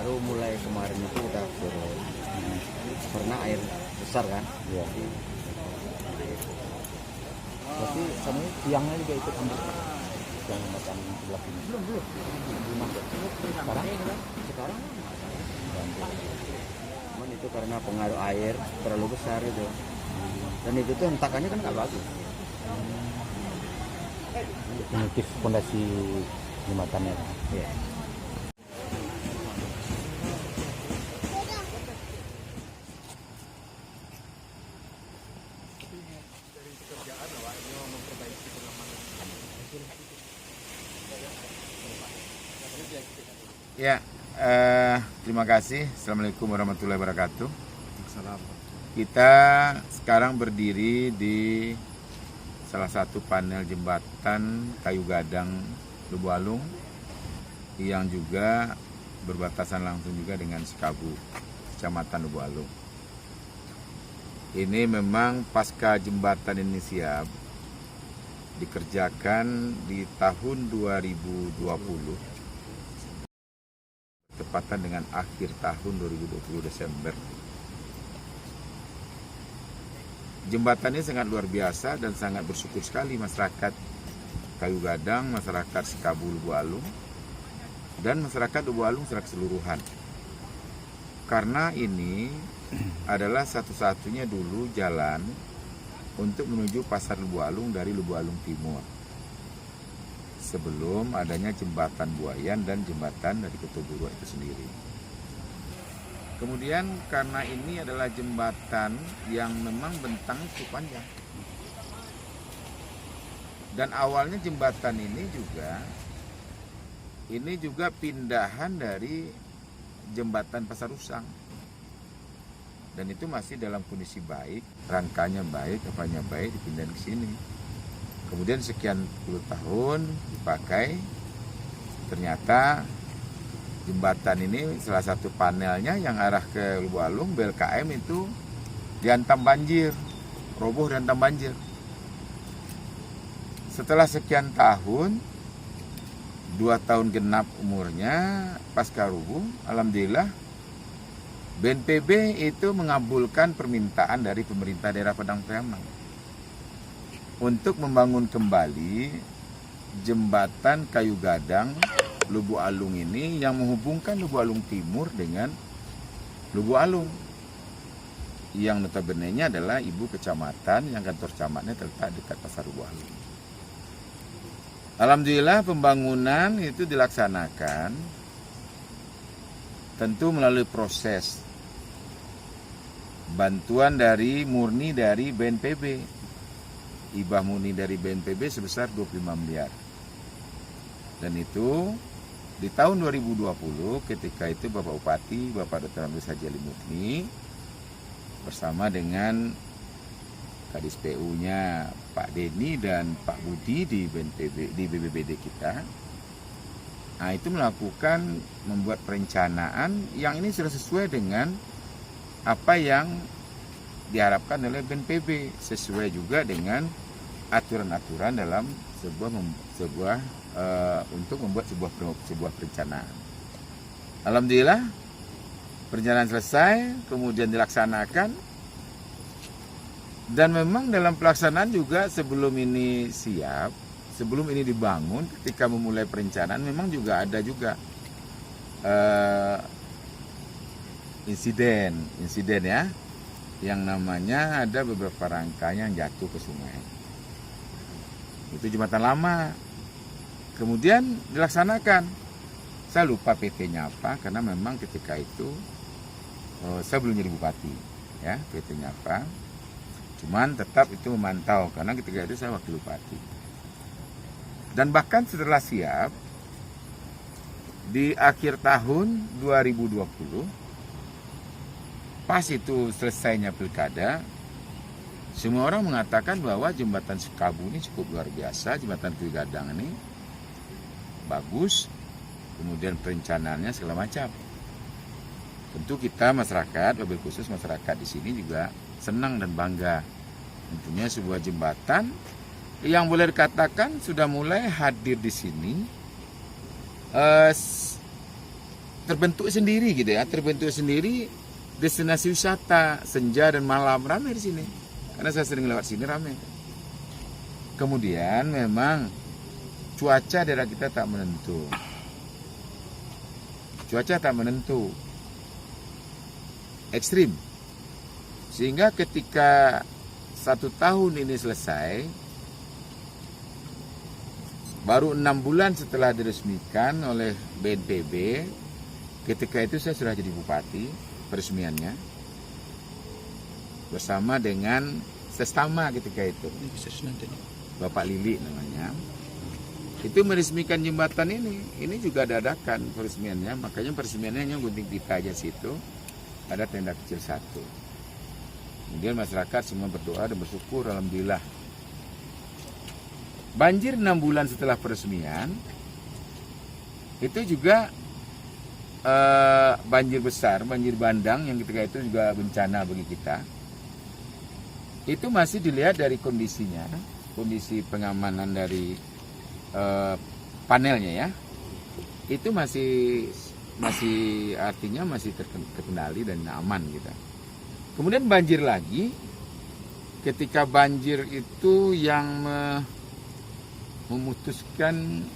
baru mulai kemarin itu udah turun karena air besar kan. Iya. Berarti sana tiangnya juga ikut ambil yang macam sebelah sini. Belum sekarang cuman itu karena pengaruh air terlalu besar itu, dan itu tuh hentakannya kan nggak bagus. Menipis fondasi jembatannya. Iya. Ya, terima kasih. Assalamualaikum warahmatullahi wabarakatuh. Kita sekarang berdiri di salah satu panel jembatan kayu gadang Lubu Alung yang juga berbatasan langsung juga dengan Sekabu, Kecamatan Lubu Alung. Ini memang pasca jembatan ini siap dikerjakan di tahun 2020. Tepatan dengan akhir tahun 2020 Desember. Jembatan ini sangat luar biasa dan sangat bersyukur sekali masyarakat Kayu Gadang, masyarakat Sekabu Lubu Alung, dan masyarakat Lubu Alung secara keseluruhan. Karena ini adalah satu-satunya dulu jalan untuk menuju pasar Lubu Alung dari Lubu Alung Timur, sebelum adanya jembatan Buayan dan jembatan dari Ketuburu itu sendiri. Kemudian karena ini adalah jembatan yang memang bentang cukup panjang, dan awalnya jembatan ini juga pindahan dari jembatan Pasar Usang, dan itu masih dalam kondisi baik, rangkanya baik, apanya baik, dipindahin ke sini. Kemudian sekian puluh tahun dipakai, ternyata jembatan ini salah satu panelnya yang arah ke Lubu Alung, BLKM itu dihantam banjir, roboh dan hantam banjir. Setelah sekian tahun, 2 tahun genap umurnya, pasca rubuh, alhamdulillah BNPB itu mengabulkan permintaan dari pemerintah daerah Padang Pariaman untuk membangun kembali jembatan kayu gadang Lubu Alung ini yang menghubungkan Lubu Alung Timur dengan Lubu Alung, yang notabene-nya adalah ibu kecamatan yang kantor camatnya terletak dekat pasar Lubu Alung. Alhamdulillah pembangunan itu dilaksanakan tentu melalui proses bantuan murni dari BNPB. Hibah murni dari BNPB sebesar 25 miliar. Dan itu di tahun 2020 ketika itu Bapak Bupati, Bapak Dr. Amrus Haji Ali Mukni bersama dengan Kadis PU-nya Pak Denny dan Pak Budi di BNPB, di BBBD kita. Nah, itu membuat perencanaan yang ini sudah sesuai dengan apa yang diharapkan oleh BNPB, sesuai juga dengan aturan-aturan dalam untuk membuat sebuah perencanaan. Alhamdulillah perencanaan selesai, kemudian dilaksanakan, dan memang dalam pelaksanaan juga sebelum ini siap, sebelum ini dibangun, ketika memulai perencanaan memang juga ada insiden ya, yang namanya ada beberapa rangkaian yang jatuh ke sungai. Itu jembatan lama. Kemudian dilaksanakan. Saya lupa PT-nya apa, karena memang ketika itu saya belum jadi bupati, ya, PT-nya apa. Cuman tetap itu memantau, karena ketika itu saya wakil bupati. Dan bahkan setelah siap, di akhir tahun 2020, pas itu selesainya pilkada, semua orang mengatakan bahwa jembatan Sekabu ini cukup luar biasa, jembatan kayu gadang ini bagus, kemudian perencanaannya segala macam. Tentu kita masyarakat, wabil khusus masyarakat di sini juga senang dan bangga. Tentunya sebuah jembatan yang boleh dikatakan sudah mulai hadir di sini terbentuk sendiri gitu ya, terbentuk sendiri destinasi wisata senja dan malam, ramai di sini. Karena saya sering lewat sini ramai. Kemudian memang cuaca daerah kita tak menentu. Cuaca tak menentu. Ekstrim. Sehingga ketika 1 tahun ini selesai, baru 6 bulan setelah diresmikan oleh BNPB, ketika itu saya sudah jadi bupati, peresmiannya, bersama dengan sestama ketika itu, Bapak Lili namanya, itu meresmikan jembatan ini juga dadakan peresmiannya, makanya peresmiannya hanya gunting pita aja situ, ada tenda kecil 1. Kemudian masyarakat semua berdoa dan bersyukur, alhamdulillah. Banjir 6 bulan setelah peresmian, itu juga banjir besar, banjir bandang yang ketika itu juga bencana bagi kita. Itu masih dilihat dari kondisinya, kondisi pengamanan dari panelnya ya. Itu masih artinya masih terkendali dan aman gitu. Kemudian banjir lagi, ketika banjir itu yang memutuskan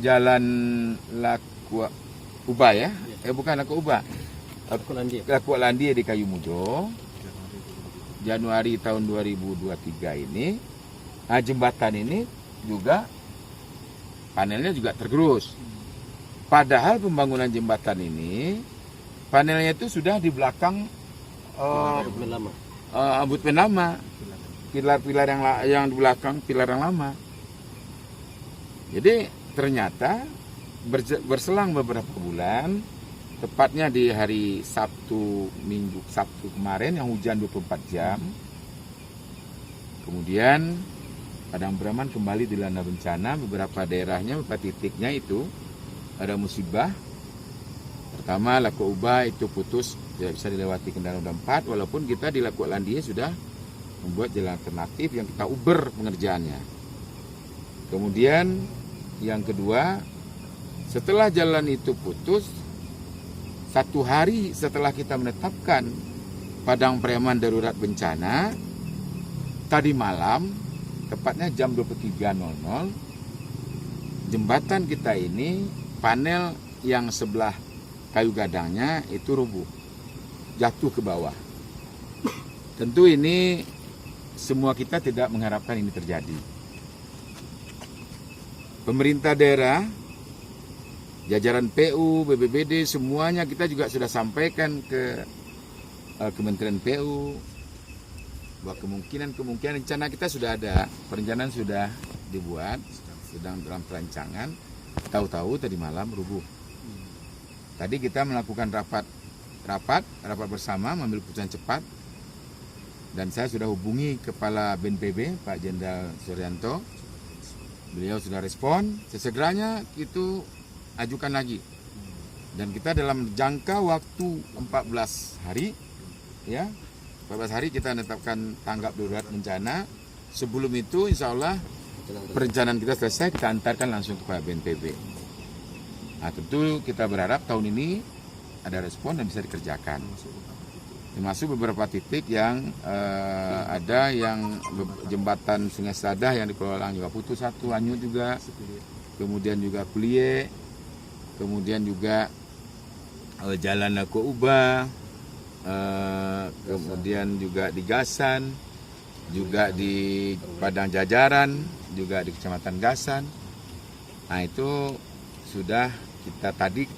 jalan Lakua Uba ya, bukan Lakua Uba, Lakua Landia di Kayu Mudo, Januari tahun 2023 ini, jembatan ini juga panelnya juga tergerus. Padahal pembangunan jembatan ini, panelnya itu sudah di belakang abutmen lama, pilar-pilar yang di belakang pilar yang lama. Jadi ternyata berselang beberapa bulan, tepatnya di hari Sabtu kemarin yang hujan 24 jam, kemudian Padang Braman kembali dilanda bencana. Beberapa daerahnya, beberapa titiknya itu ada musibah. Pertama, Lakua Uba itu putus, tidak bisa dilewati kendaraan roda 4, walaupun kita di Lakua Landia sudah membuat jalan alternatif yang kita uber pengerjaannya. Kemudian yang kedua, setelah jalan itu putus, 1 hari setelah kita menetapkan Padang Preman darurat bencana, tadi malam, tepatnya jam 23.00, jembatan kita ini, panel yang sebelah kayu gadangnya itu rubuh, jatuh ke bawah. Tentu ini semua kita tidak mengharapkan ini terjadi. Pemerintah daerah, jajaran PU, BPBD, semuanya kita juga sudah sampaikan ke Kementerian PU bahwa kemungkinan rencana kita sudah ada, perencanaan sudah dibuat, sedang dalam perancangan. Tahu-tahu tadi malam rubuh. Tadi kita melakukan rapat bersama, mengambil keputusan cepat, dan saya sudah hubungi Kepala BNPB Pak Jenderal Suryanto. Beliau sudah respon, sesegeranya itu ajukan lagi. Dan kita dalam jangka waktu 14 hari, ya, 14 hari kita menetapkan tanggap darurat bencana. Sebelum itu insya Allah perencanaan kita selesai, kita antarkan langsung kepada BNPB. Nah, tentu kita berharap tahun ini ada respon dan bisa dikerjakan. Termasuk beberapa titik yang ada yang jembatan Sungai Sadah yang di Pulau Lang juga putus 1, Anyut juga, kemudian juga Kulie, kemudian juga jalan Lakua Uba, kemudian juga di Gasan, juga di Padang Jajaran, juga di Kecamatan Gasan. Nah itu sudah kita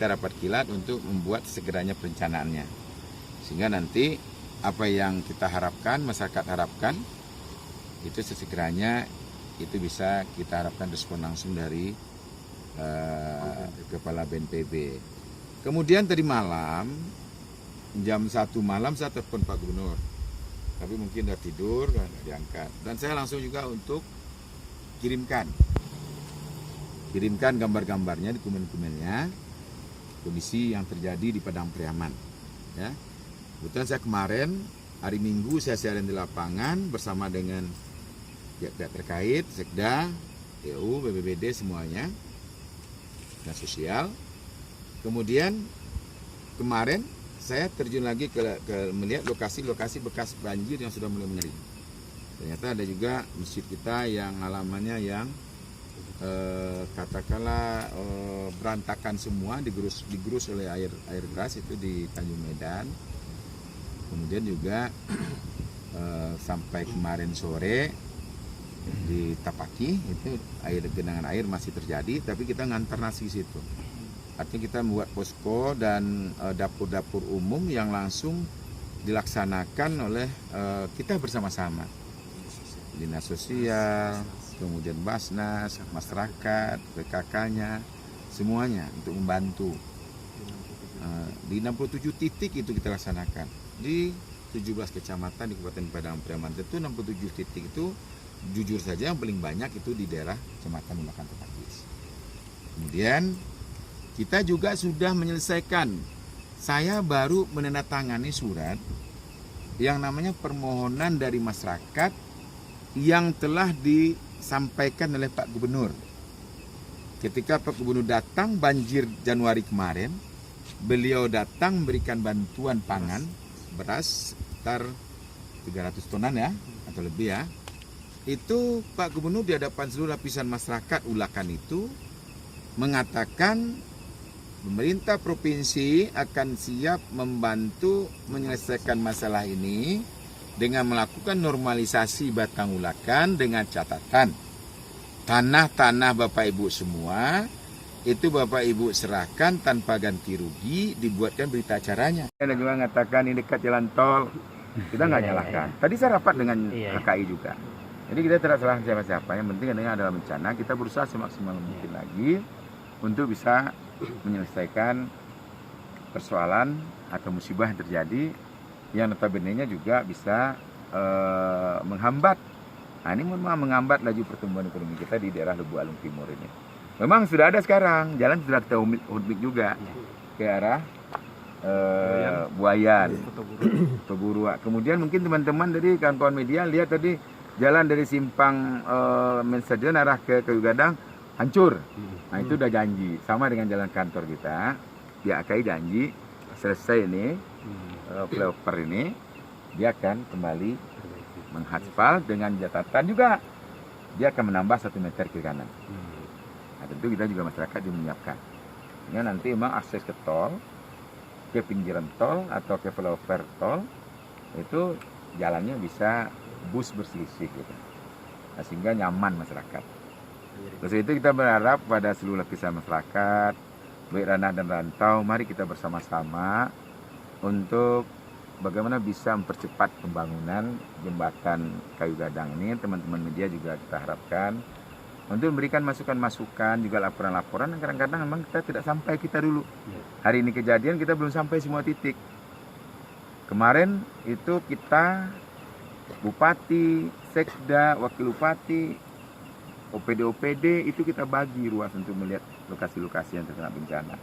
rapat kilat untuk membuat segeranya perencanaannya. Sehingga nanti apa yang kita harapkan, masyarakat harapkan, itu sesegeranya itu bisa kita harapkan respon langsung dari Kepala BNPB. Kemudian tadi malam, jam 1 malam saya telepon Pak Gubernur. Tapi mungkin udah tidur, dan diangkat. Dan saya langsung juga untuk kirimkan gambar-gambarnya, dokumen-dokumennya, kondisi yang terjadi di Padang Priaman. Ya. Kebetulan saya kemarin hari Minggu saya siaran di lapangan bersama dengan pihak-pihak terkait, Sekda, PU, BPBD semuanya, Dinas Sosial. Kemudian kemarin saya terjun lagi ke melihat lokasi-lokasi bekas banjir yang sudah mulai mengering. Ternyata ada juga masjid kita yang halamannya yang katakanlah berantakan semua, digerus oleh air deras itu di Tanjung Medan. Kemudian juga sampai kemarin sore di Tapaki itu genangan air masih terjadi, tapi kita ngantar nasi situ. Artinya kita membuat posko dan dapur-dapur umum yang langsung dilaksanakan oleh kita bersama-sama. Dinas Sosial, kemudian Basnas, masyarakat, PKK-nya, semuanya untuk membantu. Di 67 titik itu kita laksanakan. Di 17 kecamatan di Kabupaten Padang Pariaman itu 67 titik itu jujur saja yang paling banyak itu di daerah Kecamatan Ulakan Tapakis. Kemudian kita juga sudah menyelesaikan. Saya baru menandatangani surat yang namanya permohonan dari masyarakat yang telah disampaikan oleh Pak Gubernur. Ketika Pak Gubernur datang banjir Januari kemarin, beliau datang memberikan bantuan pangan, beras sekitar 300 tonan ya, atau lebih ya. Itu Pak Gubernur di hadapan seluruh lapisan masyarakat Ulakan itu mengatakan pemerintah provinsi akan siap membantu menyelesaikan masalah ini dengan melakukan normalisasi Batang Ulakan dengan catatan tanah-tanah Bapak Ibu semua itu Bapak Ibu serahkan tanpa ganti rugi, dibuatkan berita acaranya. Ada juga mengatakan ini dekat jalan tol, kita nggak nyalahkan. Tadi saya rapat dengan KKI juga. Jadi kita tidak salah siapa-siapa, yang penting adalah bencana, kita berusaha semaksimal mungkin lagi untuk bisa menyelesaikan persoalan atau musibah yang terjadi yang notabene-nya juga bisa menghambat. Nah, ini menghambat laju pertumbuhan ekonomi kita di daerah Lubuk Alung Timur ini. Memang sudah ada sekarang, jalan sudah kita udik juga ke arah Buayan, Peburua. Kemudian mungkin teman-teman dari kawan-kawan media lihat tadi jalan dari simpang Menstadion arah ke Kayu Gadang hancur. Nah itu udah janji, sama dengan jalan kantor kita, pihak KAI janji selesai ini flyover ini dia akan kembali mengaspal dengan catatan juga dia akan menambah 1 meter kiri kanan. Nah tentu kita juga masyarakat juga menyiapkan. Ini nanti memang akses ke tol, ke pinggiran tol atau ke flyover tol itu jalannya bisa bus berselisih gitu. Nah, sehingga nyaman masyarakat. Terus itu kita berharap pada seluruh lapisan masyarakat, baik ranah dan rantau, mari kita bersama-sama untuk bagaimana bisa mempercepat pembangunan jembatan Kayu Gadang ini. Teman-teman media juga kita harapkan untuk memberikan masukan-masukan, juga laporan-laporan yang kadang-kadang memang kita tidak sampai kita dulu. Hari ini kejadian kita belum sampai semua titik. Kemarin itu kita Bupati, Sekda, Wakil Bupati, OPD itu kita bagi ruas untuk melihat lokasi-lokasi yang terkena bencana.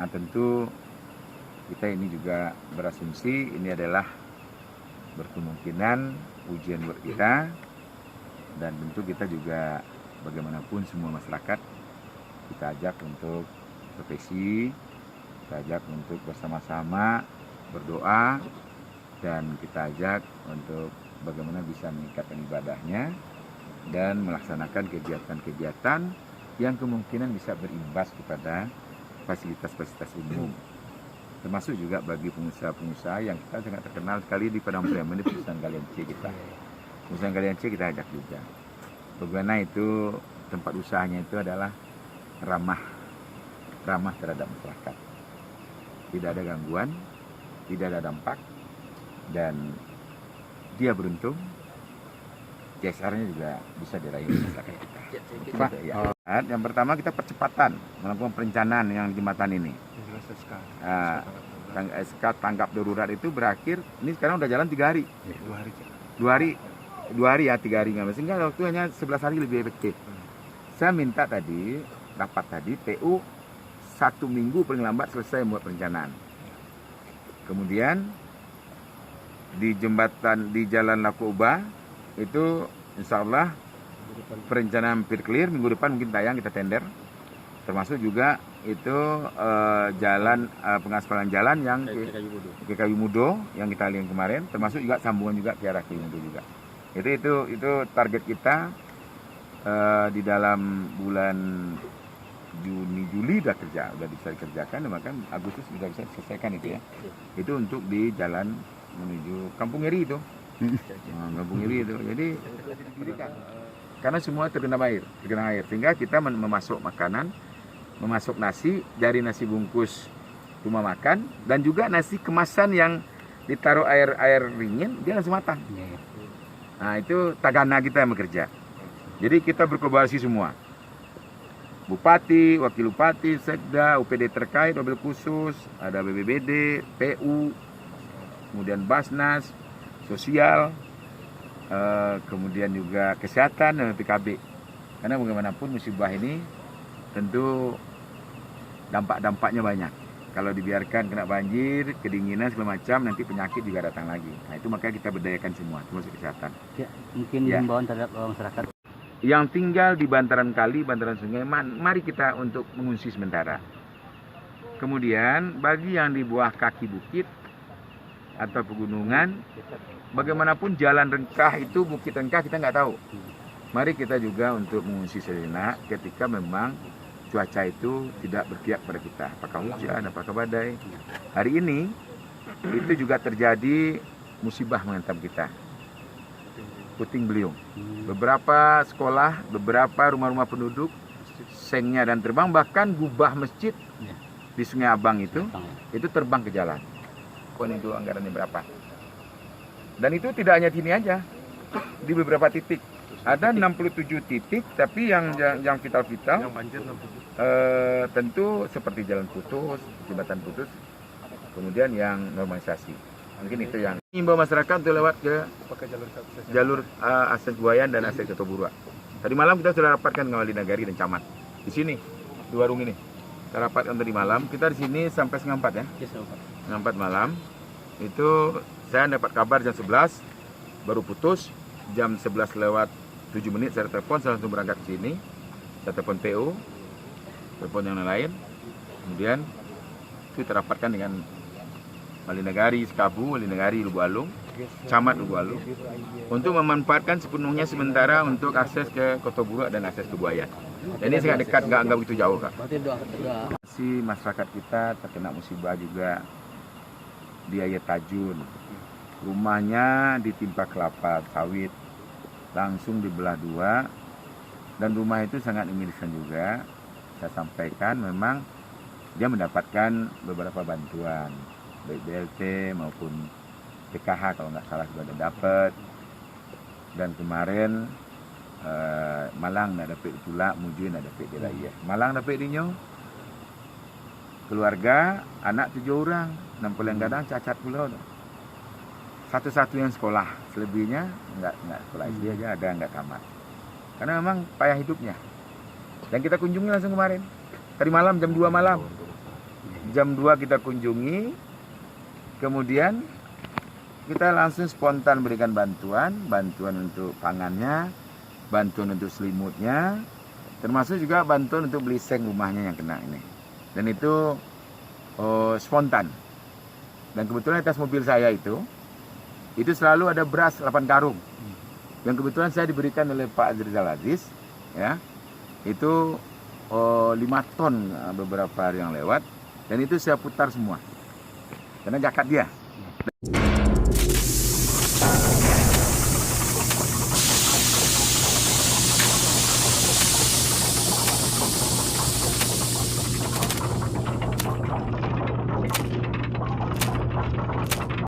Nah tentu kita ini juga berasumsi ini adalah berkemungkinan ujian buat kita, dan tentu kita juga bagaimanapun semua masyarakat kita ajak untuk profesi, kita ajak untuk bersama-sama berdoa, dan kita ajak untuk bagaimana bisa meningkatkan ibadahnya dan melaksanakan kegiatan-kegiatan yang kemungkinan bisa berimbas kepada fasilitas-fasilitas umum, termasuk juga bagi pengusaha-pengusaha yang kita sangat terkenal sekali di Padang Pariaman, di perusahaan Galian C kita. Perusahaan Galian C kita ajak juga. Bagaimana itu tempat usahanya itu adalah ramah terhadap masyarakat. Tidak ada gangguan, tidak ada dampak, dan dia beruntung. CSR-nya juga bisa diraih masyarakat kita. Pak, ya. Yang pertama kita percepatan melakukan perencanaan yang jembatan ini. SK tanggap darurat itu berakhir, ini sekarang udah jalan 3 hari. 2 hari ya, 3 hari nggak, sehingga waktu hanya 11 hari lebih efektif. Saya minta tadi, rapat tadi, PU 1 minggu paling lambat selesai membuat perencanaan. Kemudian di jembatan di Jalan Laku Ubah itu insya Allah perencanaan hampir clear, minggu depan mungkin tayang, kita tender. Termasuk juga itu jalan pengaspalan jalan yang ke Kayu Mudo yang kita lihat kemarin, termasuk juga sambungan juga ke arah Kayu Mudo juga. Itu target kita di dalam bulan Juni Juli udah bisa dikerjakan, maka Agustus sudah bisa diselesaikan itu ya. Itu untuk di jalan menuju Kampung Iri itu. Kampung Iri itu. Jadi karena semua tergenang air, sehingga kita memasuk makanan, memasuk nasi dari nasi bungkus rumah makan dan juga nasi kemasan yang ditaruh air dingin dia langsung matang. Nah itu tagana kita yang bekerja. Jadi kita berkolaborasi semua. Bupati, Wakil Bupati, Sekda, UPD terkait, mobil khusus, ada BBBD, PU, kemudian Basnas, Sosial, kemudian juga Kesehatan dan PKB. Karena bagaimanapun musibah ini tentu dampak-dampaknya banyak. Kalau dibiarkan kena banjir, kedinginan segala macam, nanti penyakit juga datang lagi. Nah itu makanya kita berdayakan semua, termasuk kesehatan. Ya, mungkin himbauan terhadap masyarakat Yang tinggal di bantaran kali, bantaran sungai, mari kita untuk mengungsi sementara. Kemudian bagi yang di bawah kaki bukit atau pegunungan, bagaimanapun jalan rengkah itu, bukit rengkah kita nggak tahu. Mari kita juga untuk mengungsi sejenak ketika memang cuaca itu tidak berpihak pada kita. Apakah hujan, apakah badai. Hari ini itu juga terjadi musibah menghantam kita. Puting beliung. Beberapa sekolah, beberapa rumah-rumah penduduk, sengnya dan terbang, bahkan gubah masjid di Sungai Abang itu terbang ke jalan. Pun itu anggarannya berapa? Dan itu tidak hanya sini aja, di beberapa titik. Ada 67 titik, tapi yang vital-vital, tentu seperti jalan putus, jembatan putus, kemudian yang normalisasi. Mungkin itu yang himbau masyarakat untuk lewat ke jalur akses Buayan dan akses Kotoburua. Tadi malam kita sudah rapatkan dengan Wali Nagari dan Camat. Di sini, di warung ini. Kita rapatkan tadi malam. Kita di sini sampai setengah 4 ya. Setengah 4 malam. Itu saya dapat kabar jam 11 baru putus. Jam 11 lewat 7 menit saya telepon, saya langsung berangkat ke sini. Saya telepon PU, telepon yang lain. Kemudian kita rapatkan dengan Wali Nagari Sekabu, Wali Nagari Lubu Alung, Camat Lubu Alung, untuk memanfaatkan sepenuhnya sementara untuk akses ke Kotoburua dan akses ke Buayan. Ini sangat dekat, nggak begitu jauh Kak. Si masyarakat kita terkena musibah juga di Ayat Tajun. Rumahnya ditimpa kelapa sawit, langsung dibelah dua, dan rumah itu sangat menyedihkan juga. Saya sampaikan memang dia mendapatkan beberapa bantuan, baik BLT maupun PKH kalau nggak salah juga ada dapat. Dan kemarin Malang nak dapat pula, Mujin nak dapat dia raya. Malang dapat dinyo. Keluarga anak 7 orang, 60 yang gadang cacat pula. Satu-satu yang sekolah, selebihnya nggak sekolah SD aja, ada nggak tamat. Karena memang payah hidupnya. Dan kita kunjungi langsung kemarin. Tadi malam jam 2 malam. Jam 2 kita kunjungi. Kemudian kita langsung spontan berikan bantuan untuk pangannya, bantuan untuk selimutnya, termasuk juga bantuan untuk beli seng rumahnya yang kena ini. Dan itu spontan. Dan kebetulan atas mobil saya itu selalu ada beras 8 karung. Yang kebetulan saya diberikan oleh Pak Rizal Aziz, ya, itu 5 ton beberapa hari yang lewat, dan itu saya putar semua. Karena jakat dia.